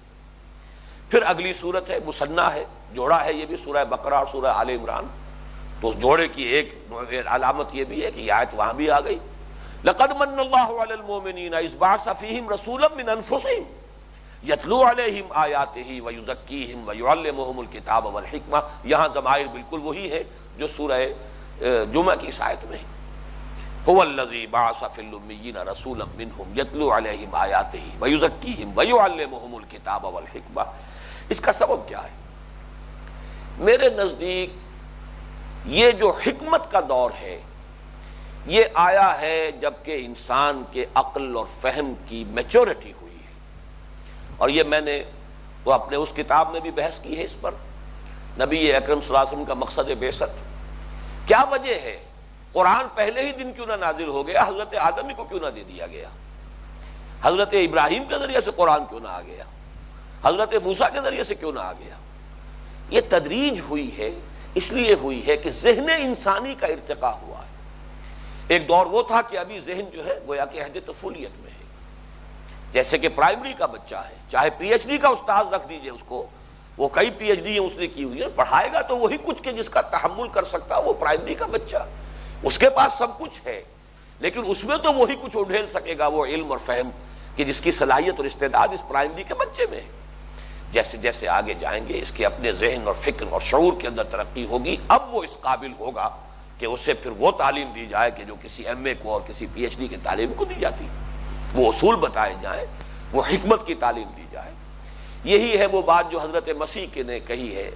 پھر اگلی صورت ہے مثنیٰ ہے، جوڑا ہے، یہ بھی سورہ بقرہ اور سورہ آل عمران، تو اس جوڑے کی ایک علامت یہ بھی ہے کہ یہ آیت وہاں بھی آ گئی، لَقَدْ مَنَّ اللَّهُ عَلَى الْمُؤْمِنِينَ إِذْ بَعَثَ فِيهِمْ رَسُولًا مِّنْ أَنفُسِهِمْ یتلو علیہم آیاتہ ویزکیہم ویعلمہم الکتاب والحکمہ، یہاں ضمائر بالکل وہی ہے جو سورہ جمعہ کی اس آیت میں ہے، هو الذی بعث فی الامیین رسولا منہم یتلو علیہم آیاتہ ویزکیہم ویعلمہم الکتاب والحکمہ۔ اس کا سبب کیا ہے؟ میرے نزدیک یہ جو حکمت کا دور ہے یہ آیا ہے جبکہ انسان کے عقل اور فہم کی میچورٹی ہوئی، اور یہ میں نے وہ اپنے اس کتاب میں بھی بحث کی ہے اس پر، نبی اکرم صلی اللہ علیہ وسلم کا مقصد بعثت کیا وجہ ہے؟ قرآن پہلے ہی دن کیوں نہ نازل ہو گیا؟ حضرت آدم کو کیوں نہ دے دیا گیا؟ حضرت ابراہیم کے ذریعے سے قرآن کیوں نہ آ گیا؟ حضرت موسیٰ کے ذریعے سے کیوں نہ آ گیا؟ یہ تدریج ہوئی ہے، اس لیے ہوئی ہے کہ ذہن انسانی کا ارتقاء ہوا ہے۔ ایک دور وہ تھا کہ ابھی ذہن جو ہے گویا کہ عہد طفولیت میں ہے، جیسے کہ پرائمری کا بچہ ہے، چاہے پی ایچ ڈی کا استاذ رکھ دیجئے اس کو، وہ کئی پی ایچ ڈی اس نے کی ہوئی ہے، پڑھائے گا تو وہی کچھ کہ جس کا تحمل کر سکتا وہ پرائمری کا بچہ، اس کے پاس سب کچھ ہے لیکن اس میں تو وہی کچھ اڈھیل سکے گا وہ علم اور فہم کہ جس کی صلاحیت اور استعداد اس پرائمری کے بچے میں ہے۔ جیسے جیسے آگے جائیں گے اس کے اپنے ذہن اور فکر اور شعور کے اندر ترقی ہوگی، اب وہ اس قابل ہوگا کہ اسے پھر وہ تعلیم دی جائے کہ جو کسی ایم اے کو اور کسی پی ایچ ڈی کے طالب کو دی جاتی، وہ اصول بتائے جائیں، وہ حکمت کی تعلیم دی جائے۔ یہی ہے وہ بات جو حضرت مسیح نے کہی ہے۔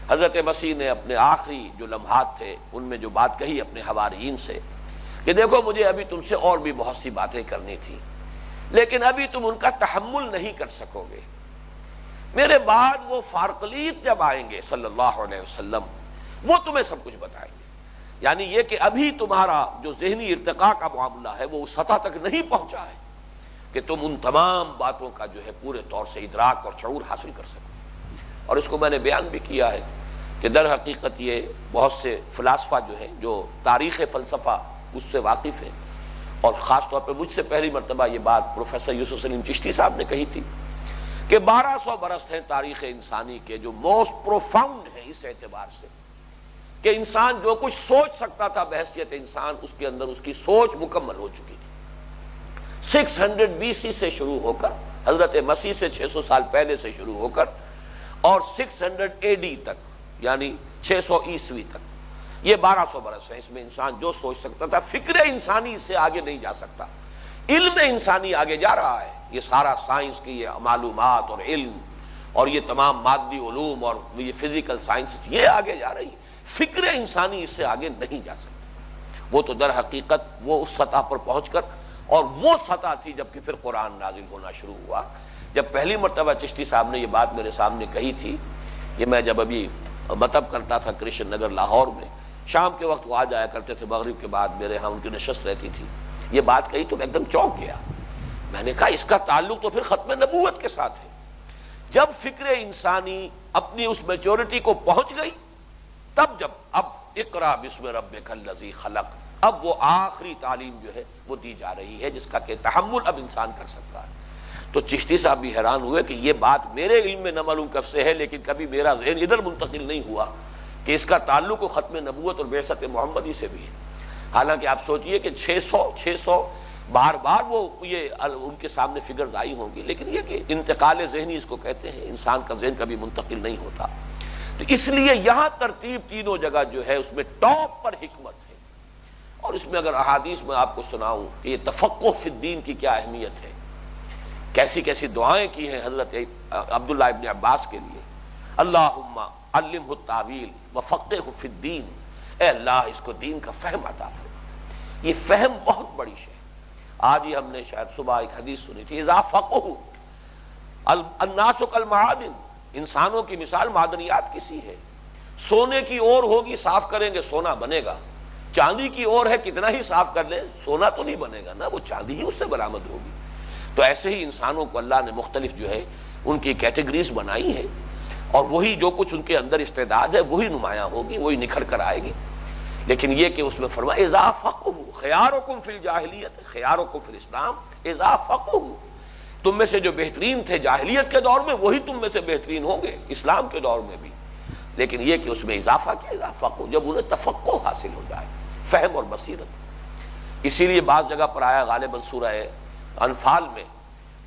حضرت مسیح نے اپنے آخری جو لمحات تھے ان میں جو بات کہی اپنے حواریین سے کہ دیکھو مجھے ابھی تم سے اور بھی بہت سی باتیں کرنی تھی لیکن ابھی تم ان کا تحمل نہیں کر سکو گے، میرے بعد وہ فارقلیت جب آئیں گے صلی اللہ علیہ وسلم وہ تمہیں سب کچھ بتائیں گے۔ یعنی یہ کہ ابھی تمہارا جو ذہنی ارتقاء کا معاملہ ہے وہ اس سطح تک نہیں پہنچا ہے کہ تم ان تمام باتوں کا جو ہے پورے طور سے ادراک اور شعور حاصل کر سکو۔ اور اس کو میں نے بیان بھی کیا ہے کہ در حقیقت یہ بہت سے فلاسفہ جو ہیں جو تاریخ فلسفہ اس سے واقف ہیں، اور خاص طور پہ مجھ سے پہلی مرتبہ یہ بات پروفیسر یوسف سلیم چشتی صاحب نے کہی تھی کہ 1200 برس ہیں تاریخ انسانی کے جو موسٹ پروفاؤنڈ ہیں اس اعتبار سے کہ انسان جو کچھ سوچ سکتا تھا بحیثیت انسان اس کے اندر اس کی سوچ مکمل ہو چکی تھی۔ 600 BC سے شروع ہو کر حضرت مسیح سے 600 سال پہلے سے شروع ہو کر اور 600 AD تک یعنی 600 عیسوی تک یہ 1200 برس ہیں، اس میں انسان جو سوچ سکتا تھا، فکر انسانی اس سے آگے نہیں جا سکتا، علم انسانی آگے جا رہا ہے، یہ سارا سائنس کی یہ معلومات اور علم اور یہ تمام مادی علوم اور یہ فزیکل سائنس یہ آگے جا رہی ہے، فکر انسانی اس سے آگے نہیں جا سکتا۔ وہ تو در حقیقت وہ اس سطح پر پہنچ کر، اور وہ سطح تھی جب کہ پھر قرآن نازل ہونا شروع ہوا۔ جب پہلی مرتبہ چشتی صاحب نے یہ بات میرے سامنے کہی تھی، یہ میں جب ابھی مطلب کرتا تھا کرشن نگر لاہور میں، شام کے وقت وہ آ جایا کرتے تھے، مغرب کے بعد میرے ہاں ان کی نشست رہتی تھی، یہ بات کہی تو میں ایک دم چونک گیا۔ میں نے کہا اس کا تعلق تو پھر ختم نبوت کے ساتھ ہے۔ جب فکر انسانی اپنی اس میچورٹی کو پہنچ گئی تب جب اب اقرا بسم ربک الذی خلق، اب وہ آخری تعلیم جو ہے وہ دی جا رہی ہے جس کا کہ تحمل اب انسان کر سکتا ہے۔ تو چشتی صاحب بھی حیران ہوئے کہ یہ بات میرے علم میں نہ معلوم کب سے ہے، لیکن کبھی میرا ذہن ادھر منتقل نہیں ہوا کہ اس کا تعلق ختم نبوت اور بعثت محمدی سے بھی ہے۔ حالانکہ آپ سوچئے کہ 600 بار بار وہ یہ ان کے سامنے فگرز آئی ہوں گی، لیکن یہ کہ انتقال ذہنی اس کو کہتے ہیں، انسان کا ذہن کبھی منتقل نہیں ہوتا۔ تو اس لیے یہاں ترتیب تینوں جگہ جو ہے اس میں ٹاپ پر حکمت ہے۔ اور اس میں اگر احادیث میں آپ کو سناؤں کہ یہ تفقہ فی الدین کی کیا اہمیت ہے، کیسی کیسی دعائیں کی ہیں حضرت عبداللہ ابن عباس کے لیے، اللہم علمہ التاویل وفقہہ فی الدین، اے اللہ اس کو دین کا فہم عطا فرما۔ یہ فہم بہت بڑی شے ہے۔ آج ہی ہم نے شاید صبح ایک حدیث سنی تھی، اذا فقہوا الناس کالمعادن، انسانوں کی مثال معدنیات کسی ہے، سونے کی اور ہوگی صاف کریں گے سونا بنے گا، چاندی کی اور ہے، کتنا ہی صاف کر لیں سونا تو نہیں بنے گا نا، وہ چاندی ہی اس سے برآمد ہوگی۔ تو ایسے ہی انسانوں کو اللہ نے مختلف جو ہے ان کی کیٹیگریز بنائی ہیں، اور وہی جو کچھ ان کے اندر استعداد ہے وہی نمایاں ہوگی، وہی نکھر کر آئے گی۔ لیکن یہ کہ اس میں فرمایا اذا فقہوا خیارکم فی الجاہلیت خیارکم فی الاسلام اذا فقہوا، تم میں سے جو بہترین تھے جاہلیت کے دور میں وہی تم میں سے بہترین ہوں گے اسلام کے دور میں بھی۔ لیکن یہ کہ اس میں اضافہ کیا، اذا فقہوا، جب انہیں تفقہ حاصل ہو جائے، فہم اور بصیرت۔ اسی لیے بعض جگہ پر آیا غالباً سورہ انفال میں،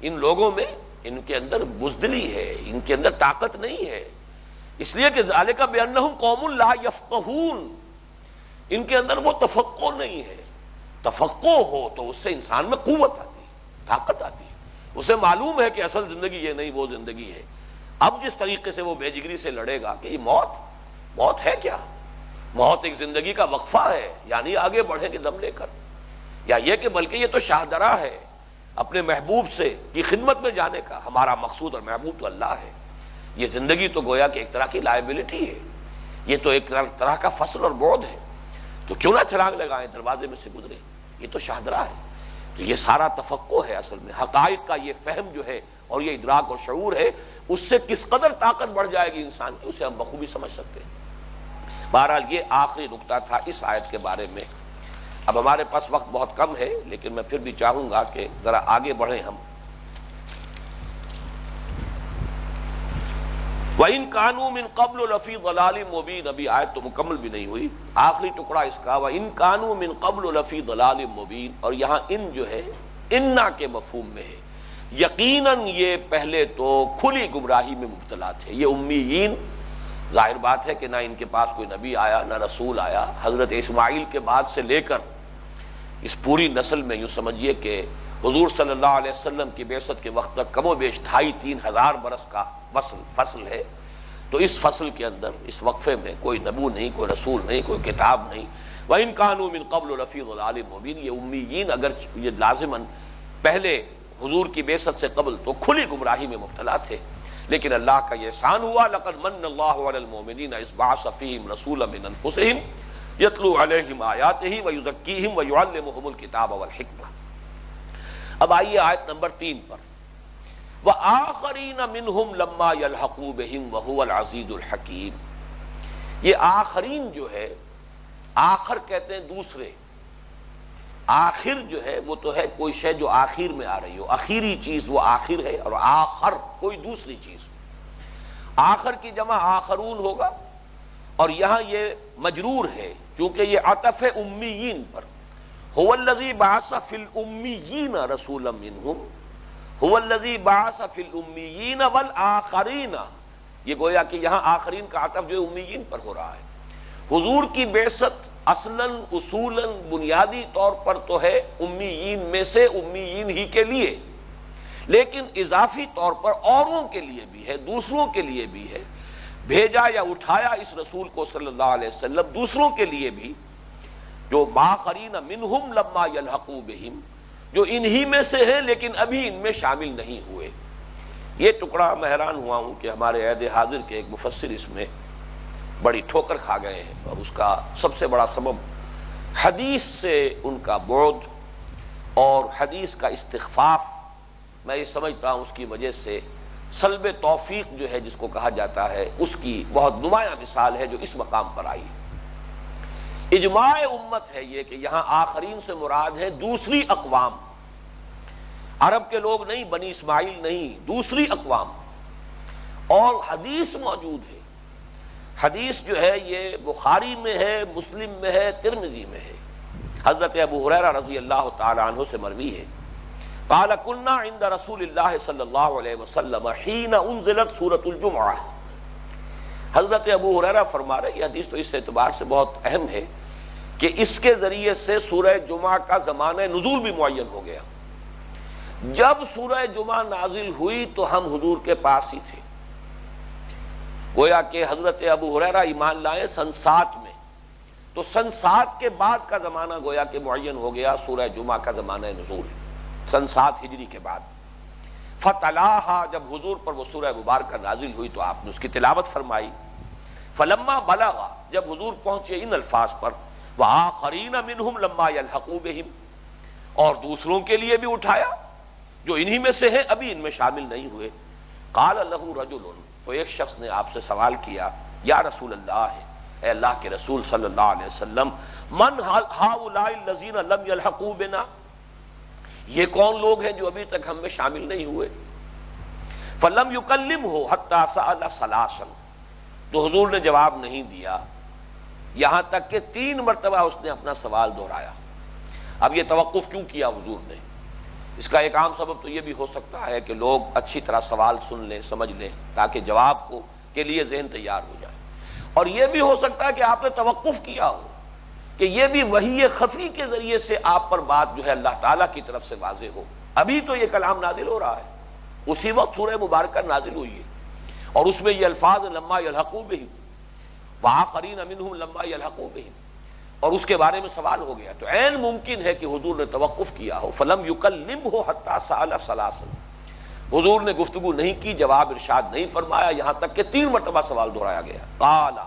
ان لوگوں میں ان کے اندر بزدلی ہے، ان کے اندر طاقت نہیں ہے، اس لیے کہ ذالک بانہم قوم لا یفقہون، ان کے اندر وہ تفقہ نہیں ہے۔ تفقہ ہو تو اس سے انسان میں قوت آتی ہے، طاقت آتی ہے، اسے معلوم ہے کہ اصل زندگی یہ نہیں وہ زندگی ہے۔ اب جس طریقے سے وہ بے جگری سے لڑے گا کہ یہ موت ہے کیا، موت ایک زندگی کا وقفہ ہے، یعنی آگے بڑھیں گے دم لے کر، یا یہ کہ بلکہ یہ تو شاہدرہ ہے اپنے محبوب سے کی خدمت میں جانے کا، ہمارا مقصود اور محبوب تو اللہ ہے۔ یہ زندگی تو گویا کہ ایک طرح کی لائبلٹی ہے، یہ تو ایک طرح کا فصل اور بعد ہے، تو کیوں نہ چھلانگ لگائیں دروازے میں سے گزرے، یہ تو شاہدرہ ہے۔ تو یہ سارا تفقہ ہے اصل میں، حقائق کا یہ فہم جو ہے اور یہ ادراک اور شعور ہے، اس سے کس قدر طاقت بڑھ جائے گی انسان کی، اسے ہم بخوبی سمجھ سکتے ہیں۔ بہرحال یہ آخری نقطہ تھا اس آیت کے بارے میں۔ اب ہمارے پاس وقت بہت کم ہے، لیکن میں پھر بھی چاہوں گا کہ ذرا آگے بڑھیں ہم۔ وَإِن كَانُوا مِن قَبْلُ لَفِي ضَلَالٍ مُبِينٍ، ابھی آیت تو مکمل بھی نہیں ہوئی، آخری ٹکڑا اس کا وَإِن كَانُوا مِن قَبْلُ لَفِي ضَلَالٍ مُبِينٍ، اور یہاں ان جو ہے انا کے مفہوم میں ہے، یقیناً یہ پہلے تو کھلی گمراہی میں مبتلا تھے۔ یہ امیین، ظاہر بات ہے کہ نہ ان کے پاس کوئی نبی آیا نہ رسول آیا، حضرت اسماعیل کے بعد سے لے کر اس پوری نسل میں یوں سمجھیے کہ حضور صلی اللہ علیہ وسلم کی بعثت کے وقت تک کم و بیش 2500 3,000 برس کا فصل ہے۔ تو اس فصل کے اندر اس وقفے میں کوئی نبو نہیں، کوئی رسول نہیں، کوئی کتاب نہیں۔ وَإِن كَانُوا مِن قَبْلُ لَفِي ضَلَالٍ مُبِينٍ، یہ امیین اگر یہ لازماً پہلے حضور کی بعثت سے قبل تو کھلی گمراہی میں مبتلا تھے، لیکن اللہ کا یہ احسان ہوا لقد من اللہ علی المؤمنین اذ بعث فیہم رسولا من انفسہم یتلو علیہم آیاتہ ویزکیہم ویعلمہم الکتاب والحکمہ۔ اب آئیے آیت نمبر 3 پر، وآخرین منہم لما یلحقوا بہم وہو العزیز الحکیم۔ یہ آخرین جو ہے، آخر کہتے ہیں دوسرے، آخر جو ہے وہ تو ہے کوئی شے جو آخر میں آ رہی ہو، آخری چیز وہ آخر ہے، اور آخر کوئی دوسری چیز۔ آخر کی جمع آخرون ہوگا، اور یہاں یہ مجرور ہے چونکہ یہ عطف ہے امیین پر۔ هو الذی بعث فی الامیین رسولا منہم، هو الذی بعث فی الامیین والآخرین، یہ گویا کہ یہاں آخرین کا عطف جو امیین پر ہو رہا ہے۔ حضور کی بعثت اصلاً اصولاً بنیادی طور پر تو ہے امیین میں سے امیین ہی کے لیے، لیکن اضافی طور پر اوروں کے لیے بھی ہے، دوسروں کے لیے بھی ہے۔ بھیجا یا اٹھایا اس رسول کو صلی اللہ علیہ وسلم دوسروں کے لیے بھی، جو ماخرین منہم لما یلحقوا بہم، جو انہی میں سے ہیں لیکن ابھی ان میں شامل نہیں ہوئے۔ یہ ٹکڑا میں حیران ہوا ہوں کہ ہمارے عہد حاضر کے ایک مفسر اس میں بڑی ٹھوکر کھا گئے ہیں، اور اس کا سب سے بڑا سبب حدیث سے ان کا بعد اور حدیث کا استخفاف، میں یہ سمجھتا ہوں اس کی وجہ سے سلب توفیق جو ہے جس کو کہا جاتا ہے، اس کی بہت نمایاں مثال ہے جو اس مقام پر آئی۔ اجماع امت ہے یہ کہ یہاں آخرین سے مراد ہے دوسری اقوام، عرب کے لوگ نہیں، بنی اسماعیل نہیں، دوسری اقوام۔ اور حدیث موجود ہے، حدیث جو ہے یہ بخاری میں ہے، مسلم میں ہے، ترمذی میں ہے۔ حضرت ابو ہریرہ رضی اللہ تعالی عنہ سے مروی ہے، قال كنا عند رسول اللہ صلی اللہ علیہ وسلم حين انزلت سورۃ الجمعہ۔ حضرت ابو ہریرہ فرما رہے، یہ حدیث تو اس اعتبار سے بہت اہم ہے کہ اس کے ذریعے سے سورہ جمعہ کا زمانہ نزول بھی معین ہو گیا۔ جب سورہ جمعہ نازل ہوئی تو ہم حضور کے پاس ہی تھے، گویا کہ حضرت ابو ہریرہ ایمان لائے سن 7 میں، تو سن 7 کے بعد کا زمانہ گویا کہ معین ہو گیا سورہ جمعہ کا زمانہ نزول، سن 7 ہجری کے بعد۔ فتلاہا، جب حضور پر وہ سورہ مبارکہ نازل ہوئی تو آپ نے اس کی تلاوت فرمائی۔ فلما بلغا، جب حضور پہنچے ان الفاظ پر، وآخرین منہم لما یلحقوا بہم، اور دوسروں کے لیے بھی اٹھایا جو انہی میں سے ہیں ابھی ان میں شامل نہیں ہوئے۔ قال لہ رجل، تو ایک شخص نے آپ سے سوال کیا، یا رسول اللہ، اے اللہ کے رسول صلی اللہ علیہ وسلم، من ہؤلاء الذین لم یلحقوا بنا، یہ کون لوگ ہیں جو ابھی تک ہم میں شامل نہیں ہوئے؟ فلم یکلمہ حتی سأل ثلاثا، تو حضور نے جواب نہیں دیا یہاں تک کہ 3 مرتبہ اس نے اپنا سوال دہرایا۔ اب یہ توقف کیوں کیا حضور نے؟ اس کا ایک عام سبب تو یہ بھی ہو سکتا ہے کہ لوگ اچھی طرح سوال سن لیں، سمجھ لیں، تاکہ جواب کے لیے ذہن تیار ہو جائے، اور یہ بھی ہو سکتا ہے کہ آپ نے توقف کیا ہو کہ یہ بھی وحی خفی کے ذریعے سے آپ پر بات جو ہے اللہ تعالیٰ کی طرف سے واضح ہو۔ ابھی تو یہ کلام نازل ہو رہا ہے، اسی وقت سورہ مبارکہ نازل ہوئی ہے، اور اس میں یہ الفاظ لما یلحقوا بہم وآخرین منہم لما یلحقوا بہم، اور اس کے بارے میں سوال ہو گیا، تو عین ممکن ہے کہ حضور نے توقف کیا ہو۔ فلم یکلمہ حتی سأل ثلاثا، حضور نے گفتگو نہیں کی، جواب ارشاد نہیں فرمایا، یہاں تک کہ 3 مرتبہ سوال دہرایا گیا۔ قال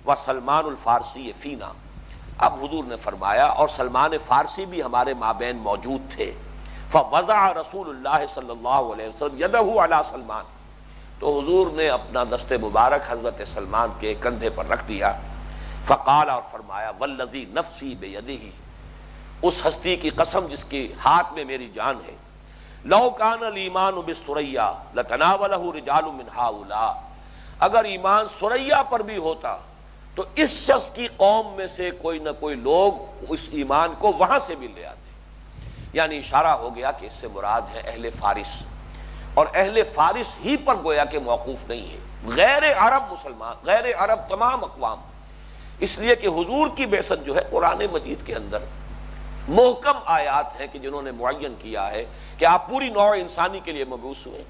وسلمان الفارسی فینا، اب حضور نے فرمایا اور سلمان فارسی بھی ہمارے مابین موجود تھے۔ فوضع رسول اللہ صلی اللہ علیہ وسلم یدہ علی سلمان، تو حضور نے اپنا دست مبارک حضرت سلمان کے کندھے پر رکھ دیا۔ فقال، اور فرمایا، والذی نفسی بیدہ، اس ہستی کی قسم جس کے ہاتھ میں میری جان ہے، لو کان الایمان بالثریا لتناولہ رجال من ہؤلاء، اگر ایمان ثریا پر بھی ہوتا تو اس شخص کی قوم میں سے کوئی نہ کوئی لوگ اس ایمان کو وہاں سے بھی لے آتے۔ یعنی اشارہ ہو گیا کہ اس سے مراد ہے اہل فارس، اور اہل فارس ہی پر گویا کہ موقوف نہیں ہے، غیر عرب مسلمان، غیر عرب تمام اقوام، اس لیے کہ حضور کی بعثت جو ہے قرآن مجید کے اندر محکم آیات ہیں کہ جنہوں نے معین کیا ہے کہ آپ پوری نوع انسانی کے لیے مبعوث ہوئے۔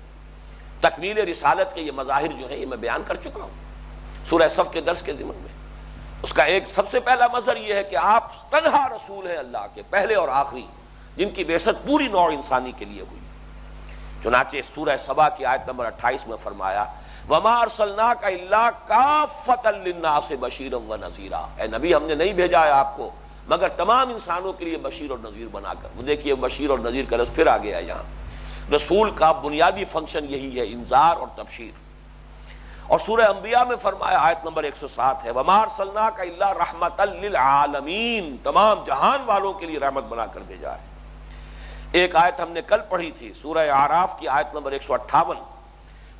تکمیل رسالت کے یہ مظاہر جو ہیں یہ میں بیان کر چکا ہوں سورہ صف کے درس کے ضمن میں۔ اس کا ایک سب سے پہلا مظہر یہ ہے کہ آپ تنہا رسول ہیں اللہ کے، پہلے اور آخری، جن کی بعثت پوری نوع انسانی کے لیے ہوئی۔ چنانچہ سورہ سبا کی آیت نمبر 28 میں فرمایا، وَمَا أَرْسَلْنَاكَ إِلَّا كَافَّةً لِلنَّاسِ بَشِيرًا وَنَذِيرًا، اے نبی ہم نے نہیں بھیجا ہے آپ کو مگر تمام انسانوں کے لیے بشیر اور نذیر بنا کر۔ وہ دیکھیے بشیر اور نذیر کا لفظ پھر آ گیا یہاں۔ رسول کا بنیادی فنکشن یہی ہے، انذار اور تبشیر۔ اور سورہ انبیاء میں فرمایا آیت نمبر 107 ہے، وَمَا أَرْسَلْنَاكَ إِلَّا رَحْمَةً لِلْعَالَمِينَ، تمام جہان والوں کے لیے رحمت بنا کر بھیجا ہے۔ ایک آیت ہم نے کل پڑھی تھی سورہ اعراف کی آیت نمبر 158،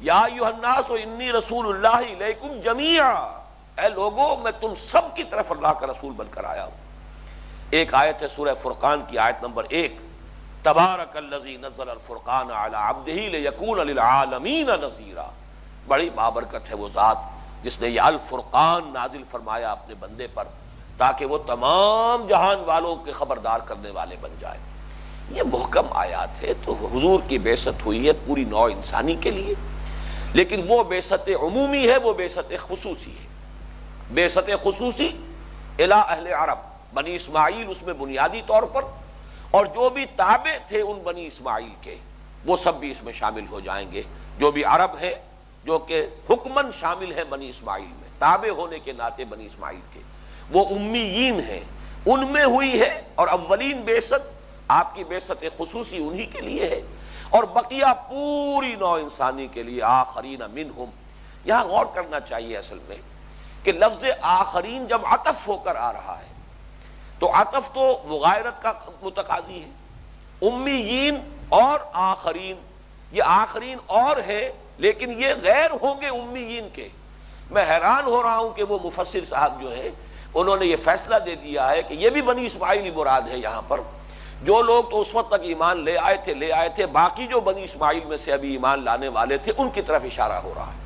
یا ایھا الناس انی رسول اللہ الیکم جمیعا، اے لوگو میں تم سب کی طرف اللہ کا رسول بن کر آیا ہوں۔ ایک آیت ہے سورہ فرقان کی آیت نمبر 1، تبارک الذی نزل الفرقان علی عبدہ لیکون للعالمین نذیرا، بڑی بابرکت ہے وہ ذات جس نے یہ الفرقان نازل فرمایا اپنے بندے پر تاکہ وہ تمام جہان والوں کے خبردار کرنے والے بن جائے۔ یہ محکم آیات ہے۔ تو حضور کی بعثت ہوئی ہے پوری نوع انسانی کے لیے، لیکن وہ بعثت عمومی ہے، وہ بعثت خصوصی ہے۔ بعثت خصوصی الی اہل عرب، بنی اسماعیل اس میں بنیادی طور پر، اور جو بھی تابع تھے ان بنی اسماعیل کے وہ سب بھی اس میں شامل ہو جائیں گے۔ جو بھی عرب ہے جو کہ حکماً شامل ہیں بنی اسماعیل میں، تابع ہونے کے ناطے بنی اسماعیل کے، وہ امیین ہیں، ان میں ہوئی ہے، اور اولین بعثت آپ کی بعثت خصوصی انہی کے لیے ہے، اور بقیہ پوری نوع انسانی کے لیے آخرین منہم۔ یہاں غور کرنا چاہیے اصل میں کہ لفظ آخرین جب عطف ہو کر آ رہا ہے تو عطف تو مغایرت کا متقاضی ہے۔ امیین اور آخرین، یہ آخرین اور ہے لیکن یہ غیر ہوں گے امیین کے۔ میں حیران ہو رہا ہوں کہ وہ مفسر صاحب جو ہیں انہوں نے یہ فیصلہ دے دیا ہے کہ یہ بھی بنی اسماعیل مراد ہے یہاں پر۔ جو لوگ تو اس وقت تک ایمان لے آئے تھے، باقی جو بنی اسماعیل میں سے ابھی ایمان لانے والے تھے ان کی طرف اشارہ ہو رہا ہے۔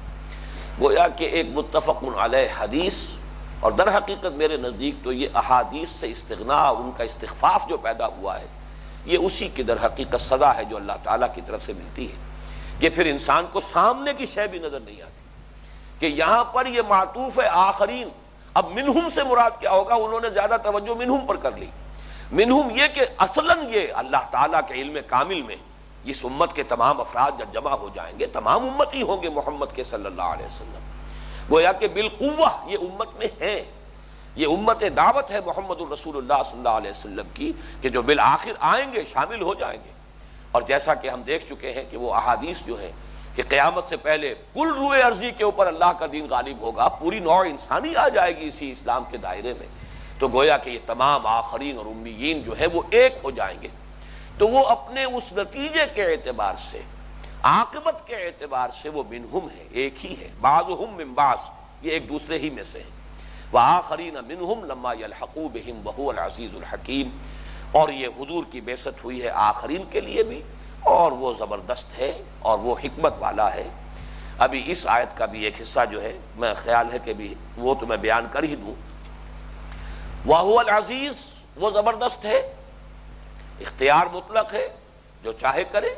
گویا کہ ایک متفق علیہ حدیث، اور در حقیقت میرے نزدیک تو یہ احادیث سے استغنا اور ان کا استخفاف جو پیدا ہوا ہے یہ اسی کی در حقیقت سزا ہے جو اللہ تعالیٰ کی طرف سے ملتی ہے، کہ پھر انسان کو سامنے کی شے بھی نظر نہیں آتی کہ یہاں پر یہ معطوف ہے آخرین۔ اب منہم سے مراد کیا ہوگا؟ انہوں نے زیادہ توجہ منہم پر کر لی۔ منہم یہ کہ اصلاً یہ اللہ تعالیٰ کے علم کامل میں اس امت کے تمام افراد جب جمع ہو جائیں گے تمام امتی ہوں گے محمد کے صلی اللہ علیہ وسلم، گویا کہ بالقوہ یہ امت میں ہیں، یہ امت دعوت ہے محمد الرسول اللہ صلی اللہ علیہ وسلم کی کہ جو بالآخر آئیں گے شامل ہو جائیں گے. اور جیسا کہ ہم دیکھ چکے ہیں کہ وہ احادیث جو ہیں کہ قیامت سے پہلے کل روئے ارضی کے اوپر اللہ کا دین غالب ہوگا، پوری نوع انسانی آ جائے گی اسی اسلام کے دائرے میں، تو گویا کہ یہ تمام آخرین اور امیین جو ہے وہ ایک ہو جائیں گے. تو وہ اپنے اس نتیجے کے اعتبار سے، عاقبت کے اعتبار سے وہ منہم ہے، ایک ہی ہے. بعضهم من بعض، یہ ایک دوسرے ہی میں سے ہیں. وآخرین منہم لما یلحقوا بہم وہو العزیز الحکیم. اور یہ حضور کی بعثت ہوئی ہے آخرین کے لیے بھی، اور وہ زبردست ہے اور وہ حکمت والا ہے. ابھی اس آیت کا بھی ایک حصہ جو ہے میں خیال ہے کہ بھی وہ تو میں بیان کر ہی دوں. وہو العزیز، وہ زبردست ہے، اختیار مطلق ہے، جو چاہے کرے.